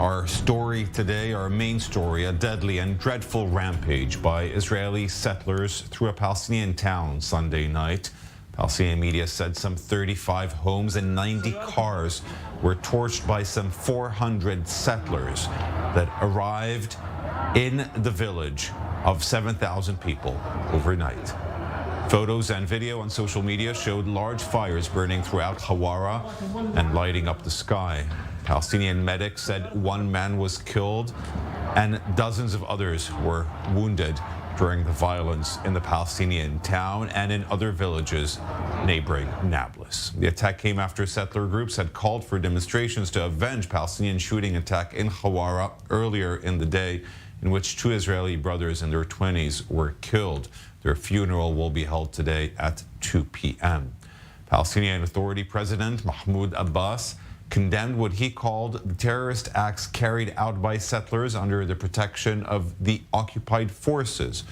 Our story today, our main story, a deadly and dreadful rampage by Israeli settlers through a Palestinian town Sunday night. Palestinian media said some 35 homes and 90 cars were torched by some 400 settlers that arrived in the village of 7,000 people overnight. Photos and video on social media showed large fires burning throughout Hawara and lighting up the sky. Palestinian medics said one man was killed and dozens of others were wounded during the violence in the Palestinian town and in other villages neighboring Nablis. The attack came after settler groups had called for demonstrations to avenge Palestinian shooting attack in Hawara earlier in the day, in which two Israeli brothers in their 20s were killed. Their funeral will be held today at 2 p.m. Palestinian Authority President Mahmoud Abbas condemned what he called the terrorist acts carried out by settlers under the protection of the occupied forces.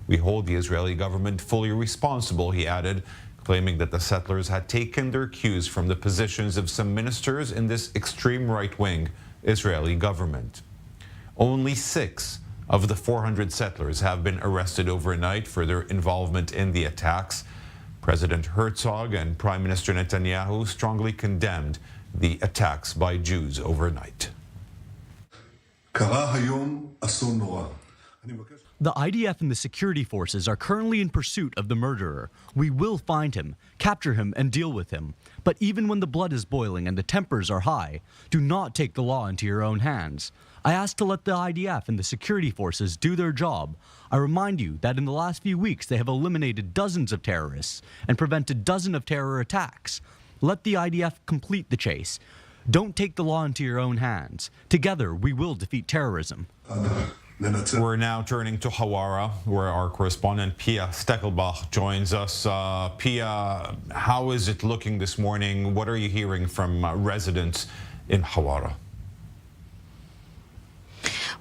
We hold the Israeli government fully responsible, he added, claiming that the settlers had taken their cues from the positions of some ministers in this extreme right-wing Israeli government. Only 6 of the 400 settlers have been arrested overnight for their involvement in the attacks. President Herzog and Prime Minister Netanyahu strongly condemned the attacks by Jews overnight. The IDF and the security forces are currently in pursuit of the murderer. We will find him, capture him, and deal with him. But even when the blood is boiling and the tempers are high, do not take the law into your own hands. I ask to let the IDF and the security forces do their job. I remind you that in the last few weeks they have eliminated dozens of terrorists and prevented dozens of terror attacks. Let the IDF complete the chase. Don't take the law into your own hands. Together, we will defeat terrorism. We're now turning to Hawara, where our correspondent Pia Steckelbach joins us. Pia, how is it looking this morning? What are you hearing from residents in Hawara?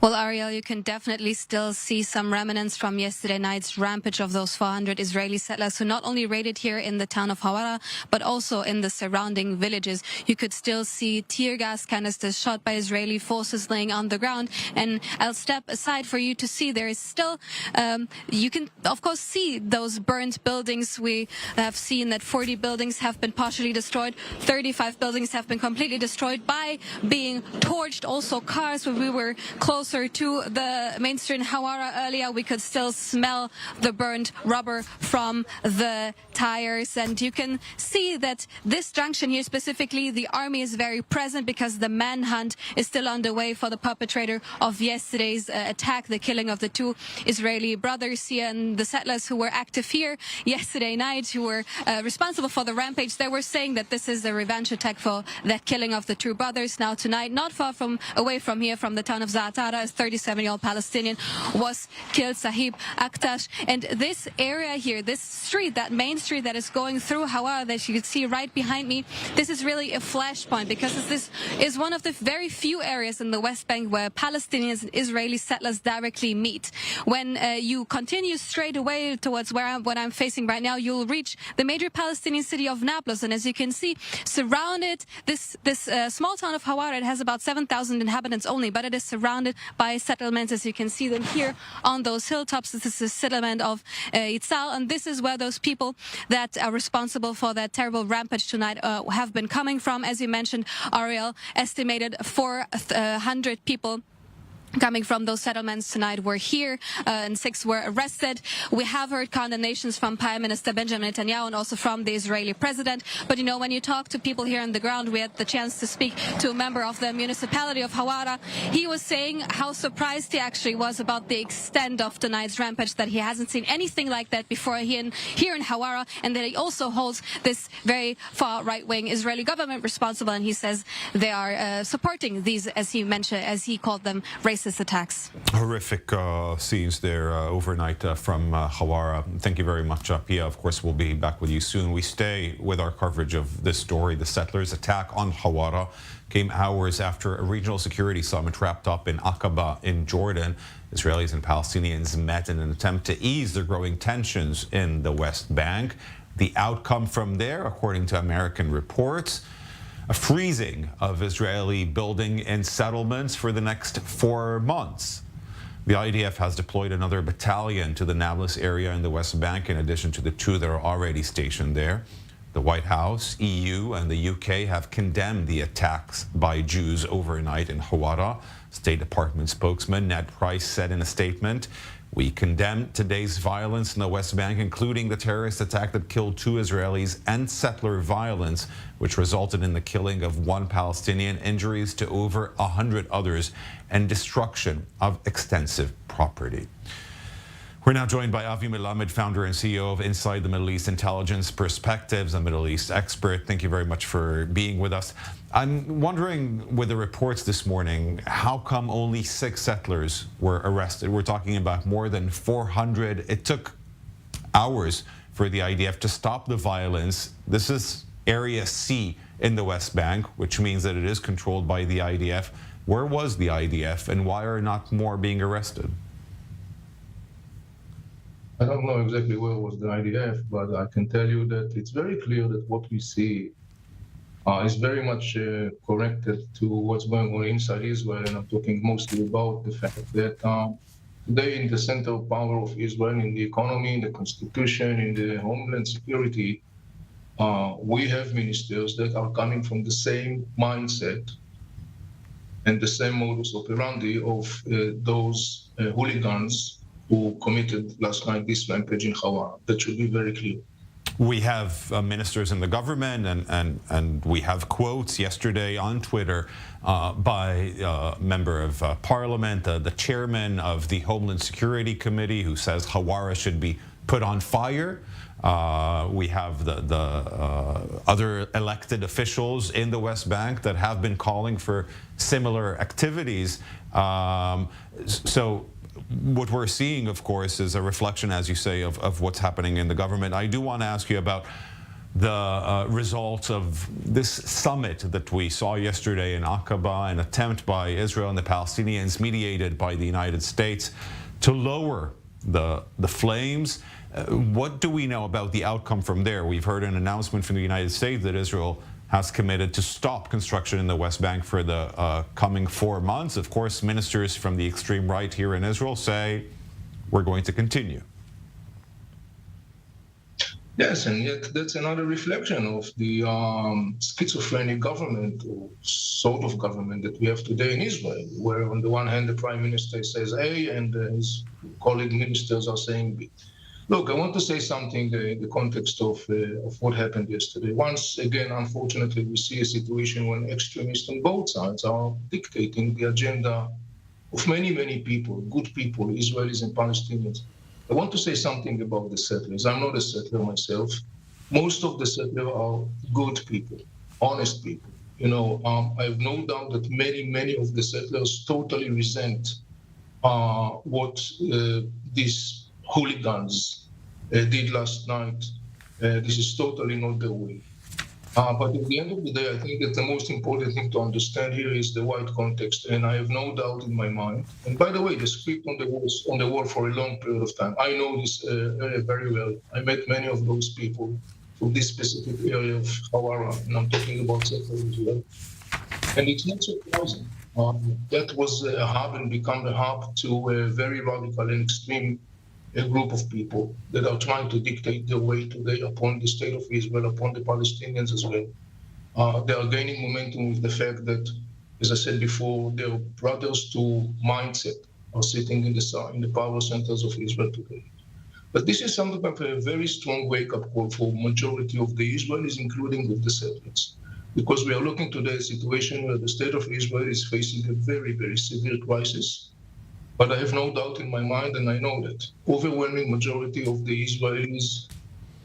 Well, Ariel, you can definitely still see some remnants from yesterday night's rampage of those 400 Israeli settlers who not only raided here in the town of Hawara, but also in the surrounding villages. You could still see tear gas canisters shot by Israeli forces laying on the ground. And I'll step aside for you to see there is still, you can, of course, see those burnt buildings. We have seen that 40 buildings have been partially destroyed. 35 buildings have been completely destroyed by being torched. Also cars, when we were closer to the main street in Hawara earlier, we could still smell the burnt rubber from the tires. And you can see that this junction here specifically, the army is very present because the manhunt is still underway for the perpetrator of yesterday's attack, the killing of the two Israeli brothers here. And the settlers who were active here yesterday night, who were responsible for the rampage, they were saying that this is a revenge attack for that killing of the two brothers. Now tonight, not far away from here, from the town of Za'atara, a 37-year-old Palestinian was killed, Sahib Akhtash. And this area here, this street, that main street that is going through Hawara that you can see right behind me, this is really a flashpoint because this is one of the very few areas in the West Bank where Palestinians and Israeli settlers directly meet. When you continue straight away towards what I'm facing right now, you'll reach the major Palestinian city of Nablis. And as you can see, surrounded, this small town of Hawara, it has about 7,000 inhabitants only, but it is surrounded by settlements, as you can see them here on those hilltops. This is the settlement of Itzal, and this is where those people that are responsible for that terrible rampage tonight have been coming from. As you mentioned, Ariel, estimated 400 people coming from those settlements tonight were here, and 6 were arrested. We have heard condemnations from Prime Minister Benjamin Netanyahu and also from the Israeli president. But, you know, when you talk to people here on the ground, we had the chance to speak to a member of the municipality of Hawara. He was saying how surprised he actually was about the extent of tonight's rampage, that he hasn't seen anything like that before here in Hawara, and that he also holds this very far right-wing Israeli government responsible. And he says they are supporting these, as he mentioned, as he called them, racist attacks. Horrific scenes there overnight from Hawara. Thank you very much, Pia. Of course, we'll be back with you soon. We stay with our coverage of this story. The settlers' attack on Hawara came hours after a regional security summit wrapped up in Aqaba in Jordan. Israelis and Palestinians met in an attempt to ease the growing tensions in the West Bank. The outcome from there, according to American reports, a freezing of Israeli building and settlements for the next 4 months. The IDF has deployed another battalion to the Nablis area in the West Bank, in addition to the 2 that are already stationed there. The White House, EU, and the UK have condemned the attacks by Jews overnight in Hawara. State Department spokesman Ned Price said in a statement, "We condemn today's violence in the West Bank, including the terrorist attack that killed 2 Israelis and settler violence, which resulted in the killing of 1 Palestinian, injuries to over 100 others, and destruction of extensive property." We're now joined by Avi Melamed, founder and CEO of Inside the Middle East Intelligence Perspectives, a Middle East expert. Thank you very much for being with us. I'm wondering, with the reports this morning, how come only 6 settlers were arrested? We're talking about more than 400. It took hours for the IDF to stop the violence. This is Area C in the West Bank, which means that it is controlled by the IDF. Where was the IDF, and why are not more being arrested? I don't know exactly where was the IDF, but I can tell you that it's very clear that what we see is very much connected to what's going on inside Israel. And I'm talking mostly about the fact that today in the center of power of Israel, in the economy, in the constitution, in the homeland security, we have ministers that are coming from the same mindset and the same modus operandi of those hooligans who committed last night this rampage in Hawara. That should be very clear. We have ministers in the government, and we have quotes yesterday on Twitter by a member of parliament, the chairman of the Homeland Security Committee, who says Hawara should be put on fire. We have the other elected officials in the West Bank that have been calling for similar activities. So what we're seeing, of course, is a reflection, as you say, of what's happening in the government. I do want to ask you about the results of this summit that we saw yesterday in Aqaba, an attempt by Israel and the Palestinians, mediated by the United States, to lower the flames. What do we know about the outcome from there? We've heard an announcement from the United States that Israel has committed to stop construction in the West Bank for the coming 4 months. Of course, ministers from the extreme right here in Israel say, we're going to continue. Yes, and yet that's another reflection of the schizophrenic government, or sort of government, that we have today in Israel, where on the one hand the prime minister says A and his colleague ministers are saying B. Look, I want to say something in the context of what happened yesterday. Once again, unfortunately, we see a situation when extremists on both sides are dictating the agenda of many, many people, good people, Israelis and Palestinians. I want to say something about the settlers. I'm not a settler myself. Most of the settlers are good people, honest people. I have no doubt that many of the settlers totally resent what these hooligans did last night. This is totally not the way. But at the end of the day, I think that the most important thing to understand here is the wide context, and I have no doubt in my mind. And by the way, the script on the wall for a long period of time. I know this area very well. I met many of those people from this specific area of Hawara, and I'm talking about settlers as well. And it's not surprising. That was a hub and become a hub to a very radical and extreme a group of people that are trying to dictate their way today upon the state of Israel, upon the Palestinians as well. They are gaining momentum with the fact that, as I said before, their brothers to mindset are sitting in the power centers of Israel today. But this is something of a very strong wake-up call for majority of the Israelis, including with the settlers. Because we are looking today at a situation where the state of Israel is facing a very, very severe crisis. But I have no doubt in my mind, and I know that overwhelming majority of the Israelis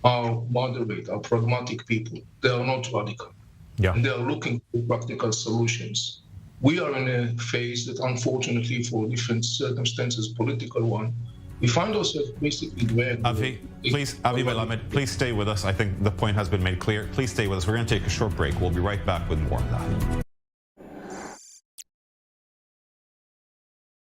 are moderate, are pragmatic people. They are not radical. Yeah. And they are looking for practical solutions. We are in a phase that, unfortunately, for different circumstances, political one, we find ourselves basically dragged. Avi Melamed, please stay with us. I think the point has been made clear. Please stay with us. We're going to take a short break. We'll be right back with more on that.